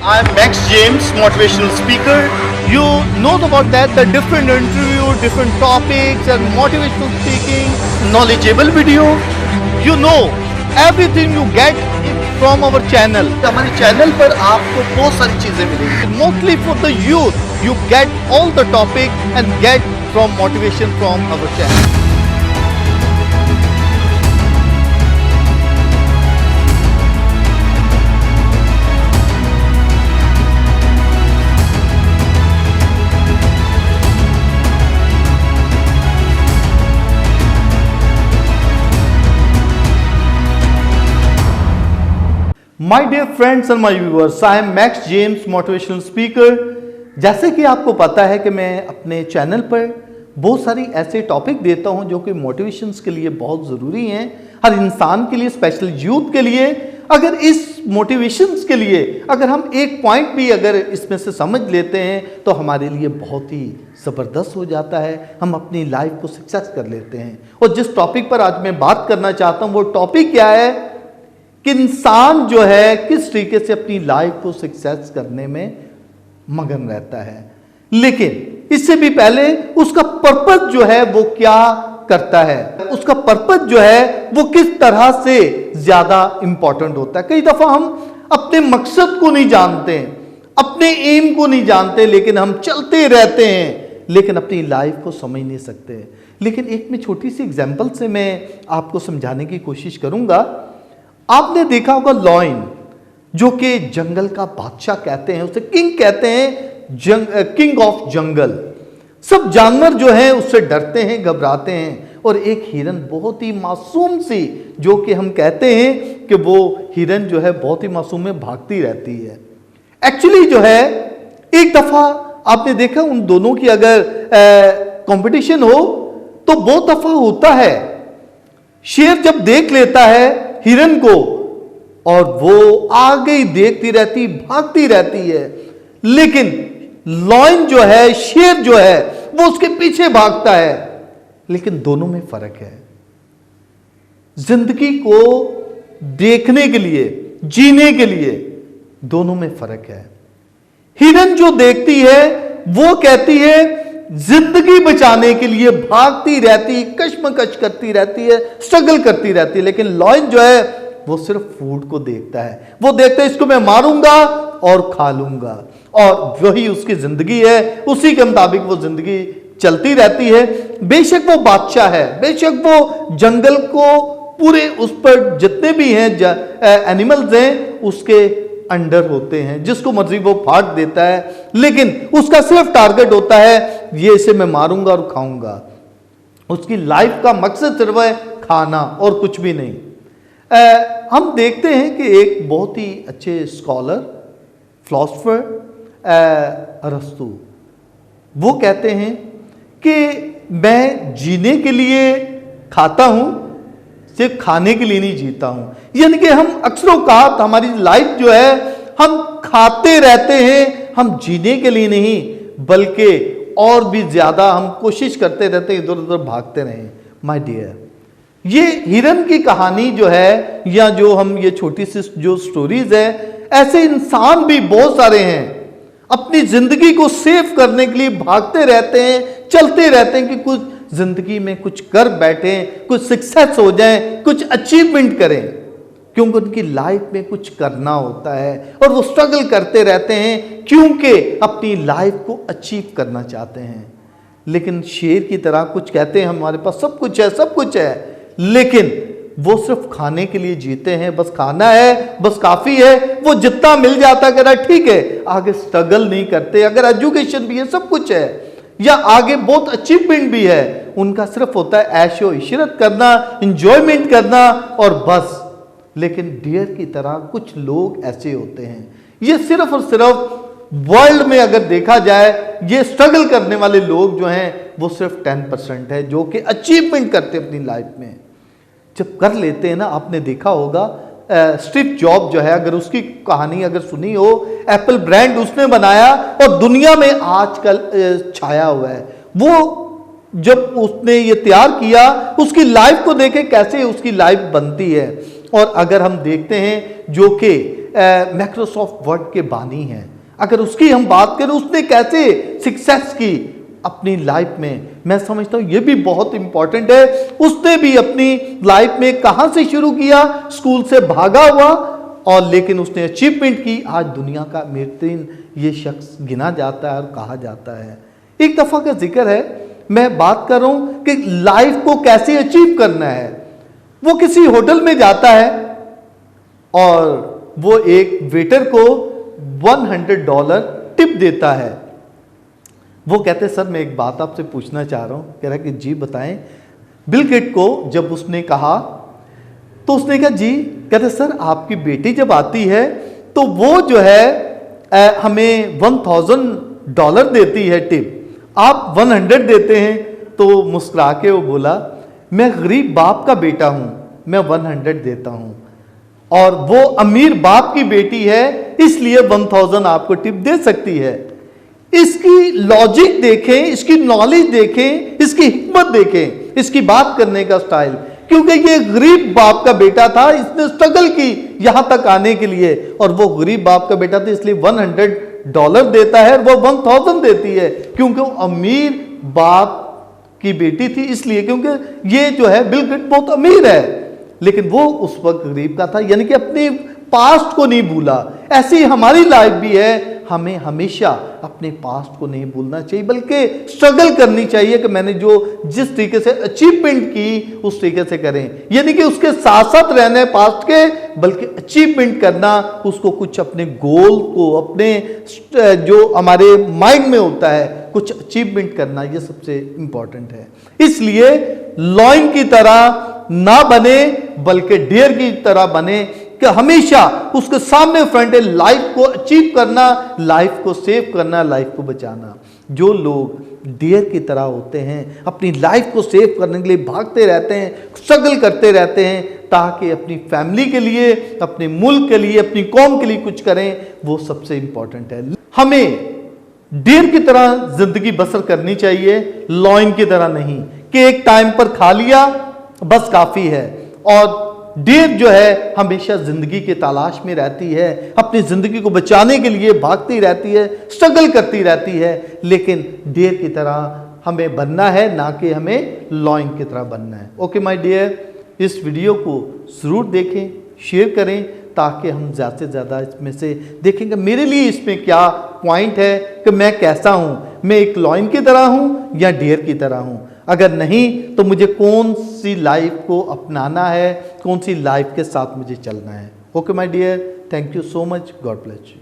I'm Max James, motivational speaker. You know about that, the different interview, different topics and motivational speaking, knowledgeable video. You know everything you get from our channel. हमारे channel पर आपको बहुत सारी चीजें मिलेंगी. Mostly for the youth, you get all the topic and get from motivation from our channel. My dear friends and my viewers, I am Max James, motivational speaker. जैसे कि आपको पता है कि मैं अपने चैनल पर बहुत सारी ऐसे टॉपिक देता हूं जो कि मोटिवेशंस के लिए बहुत ज़रूरी हैं, हर इंसान के लिए, स्पेशल यूथ के लिए. अगर इस मोटिवेशंस के लिए अगर हम एक पॉइंट भी अगर इसमें से समझ लेते हैं तो हमारे लिए बहुत ही ज़बरदस्त हो जाता है, हम अपनी लाइफ को सक्सेस कर लेते हैं. और जिस टॉपिक पर आज मैं बात करना चाहता हूँ वो टॉपिक क्या है कि इंसान जो है किस तरीके से अपनी लाइफ को सक्सेस करने में मगन रहता है, लेकिन इससे भी पहले उसका पर्पस जो है वो क्या करता है, उसका पर्पस जो है वो किस तरह से ज्यादा इंपॉर्टेंट होता है. कई दफा हम अपने मकसद को नहीं जानते, अपने एम को नहीं जानते, लेकिन हम चलते रहते हैं लेकिन अपनी लाइफ को समझ नहीं सकते. लेकिन एक मैं छोटी सी एग्जांपल से मैं आपको समझाने की कोशिश करूंगा. आपने देखा होगा लॉयन, जो कि जंगल का बादशाह कहते हैं, उसे किंग कहते हैं, किंग ऑफ जंगल. सब जानवर जो हैं उससे डरते हैं, घबराते हैं. और एक हिरन बहुत ही मासूम सी, जो कि हम कहते हैं कि वो हिरन जो है बहुत ही मासूम में भागती रहती है. एक्चुअली जो है एक दफा आपने देखा उन दोनों की अगर कंपटीशन हो तो बहुत दफा होता है, शेर जब देख लेता है हिरन को और वो आगे ही देखती रहती, भागती रहती है, लेकिन लॉयन जो है, शेर जो है, वो उसके पीछे भागता है. लेकिन दोनों में फर्क है. जिंदगी को देखने के लिए, जीने के लिए दोनों में फर्क है. हिरन जो देखती है वो कहती है जिंदगी बचाने के लिए भागती रहती, कश्मकश करती रहती है, स्ट्रगल करती रहती है. लेकिन लॉयन जो है वो सिर्फ फूड को देखता है, वो देखता है इसको मैं मारूंगा और खा लूंगा, और वही उसकी जिंदगी है, उसी के मुताबिक वो जिंदगी चलती रहती है. बेशक वो बादशाह है, बेशक वो जंगल को पूरे उस पर जितने भी हैं एनिमल्स हैं उसके अंडर होते हैं, जिसको मर्जी वो फाड़ देता है, लेकिन उसका सिर्फ टारगेट होता है ये इसे मैं मारूंगा और खाऊंगा. उसकी लाइफ का मकसद सिर्फ है खाना और कुछ भी नहीं. हम देखते हैं कि एक बहुत ही अच्छे स्कॉलर, फिलोसोफर अरस्तु, वो कहते हैं कि मैं जीने के लिए खाता हूं, सिर्फ खाने के लिए नहीं जीता हूं. यानी कि हम अक्सर औकात हमारी लाइफ जो है हम खाते रहते हैं, हम जीने के लिए नहीं बल्कि और भी ज्यादा हम कोशिश करते रहते हैं, इधर उधर भागते रहें. माय डियर, ये हिरन की कहानी जो है, या जो हम ये छोटी सी जो स्टोरीज है, ऐसे इंसान भी बहुत सारे हैं अपनी जिंदगी को सेव करने के लिए भागते रहते हैं, चलते रहते हैं कि कुछ जिंदगी में कुछ कर बैठे, कुछ सक्सेस हो जाए, कुछ अचीवमेंट करें, क्योंकि उनकी लाइफ में कुछ करना होता है और वो स्ट्रगल करते रहते हैं क्योंकि अपनी लाइफ को अचीव करना चाहते हैं. लेकिन शेर की तरह कुछ कहते हैं हमारे पास सब कुछ है, सब कुछ है, लेकिन वो सिर्फ खाने के लिए जीते हैं, बस खाना है, बस काफी है, वो जितना मिल जाता है ठीक है, आगे स्ट्रगल नहीं करते. अगर एजुकेशन भी है, सब कुछ है, या आगे बहुत अचीवमेंट भी है, उनका सिर्फ होता है ऐशो इशरत करना, इंजॉयमेंट करना और बस. लेकिन डियर की तरह कुछ लोग ऐसे होते हैं, ये सिर्फ और सिर्फ वर्ल्ड में अगर देखा जाए ये स्ट्रगल करने वाले लोग जो हैं वो सिर्फ 10% है जो कि अचीवमेंट करते अपनी लाइफ में. जब कर लेते हैं ना, आपने देखा होगा स्टीव जॉब जो है, अगर उसकी कहानी अगर सुनी हो, एप्पल ब्रांड उसने बनाया और दुनिया में आजकल छाया हुआ है. वो जब उसने ये तैयार किया, उसकी लाइफ को देखे कैसे उसकी लाइफ बनती है. और अगर हम देखते हैं जो कि माइक्रोसॉफ्ट वर्ड के बानी हैं। अगर उसकी हम बात करें, उसने कैसे सक्सेस की अपनी लाइफ में, मैं समझता हूं ये भी बहुत इंपॉर्टेंट है। उसने भी अपनी लाइफ में कहां से शुरू किया, स्कूल से भागा हुआ, और लेकिन उसने अचीवमेंट की। आज दुनिया का बेहतरीन ये शख्स गिना जाता है और कहा जाता है। एक दफा का जिक्र है, मैं बात कर रहा हूं कि लाइफ को कैसे अचीव करना है। वो किसी होटल में जाता है और वो एक वेटर को $100 टिप देता है। वो कहते सर मैं एक बात आपसे पूछना चाह रहा हूं। कह रहा कि जी बताएं। बिल गेट को जब उसने कहा तो उसने कहा जी, कहते सर आपकी बेटी जब आती है तो वो जो है हमें $1000 देती है टिप, आप 100 देते हैं। तो मुस्कुरा के वो बोला मैं गरीब बाप का बेटा हूं, मैं 100 देता हूं, और वो अमीर बाप की बेटी है इसलिए 1000 आपको टिप दे सकती है। इसकी लॉजिक देखें, इसकी नॉलेज देखें, इसकी हिकमत देखें, इसकी बात करने का स्टाइल। क्योंकि ये गरीब बाप का बेटा था, इसने स्ट्रगल की यहां तक आने के लिए, और वो गरीब बाप का बेटा था इसलिए $100 देता है, वो 1000 देती है क्योंकि वो अमीर बाप की बेटी थी इसलिए, क्योंकि ये जो है बिल गेट्स बहुत अमीर है लेकिन वो उस वक्त गरीब का था, यानी कि अपने पास्ट को नहीं भूला। ऐसी हमारी लाइफ भी है, हमें हमेशा अपने पास्ट को नहीं भूलना चाहिए बल्कि स्ट्रगल करनी चाहिए कि मैंने जो जिस तरीके से अचीवमेंट की उस तरीके से करें, यानी कि उसके साथ साथ रहना है पास्ट के, बल्कि अचीवमेंट करना, उसको कुछ अपने गोल को, अपने जो हमारे माइंड में होता है कुछ अचीवमेंट करना, ये सबसे इंपॉर्टेंट है। इसलिए लॉयन की तरह ना बने बल्कि डियर की तरह बने कि हमेशा उसके सामने फ्रंट है लाइफ को अचीव करना, लाइफ को सेव करना, लाइफ को बचाना। जो लोग डियर की तरह होते हैं अपनी लाइफ को सेव करने के लिए भागते रहते हैं, स्ट्रगल करते रहते हैं ताकि अपनी फैमिली के लिए, अपने मुल्क के लिए, अपनी कौम के लिए कुछ करें, वो सबसे इंपॉर्टेंट है। हमें डियर की तरह जिंदगी बसर करनी चाहिए, लॉयन की तरह नहीं कि एक टाइम पर खा लिया बस काफी है। और डियर जो है हमेशा जिंदगी की तलाश में रहती है, अपनी जिंदगी को बचाने के लिए भागती रहती है, स्ट्रगल करती रहती है, लेकिन डियर की तरह हमें बनना है, ना कि हमें लॉयन की तरह बनना है। ओके माय डियर, इस वीडियो को जरूर देखें, शेयर करें ताकि हम ज़्यादा से ज़्यादा इसमें से देखेंगे मेरे लिए इसमें क्या पॉइंट है कि मैं कैसा हूँ, मैं एक लॉयन की तरह हूँ या डियर की तरह हूँ। अगर नहीं तो मुझे कौन सी लाइफ को अपनाना है, कौन सी लाइफ के साथ मुझे चलना है। Okay my dear, thank you so much, God bless you.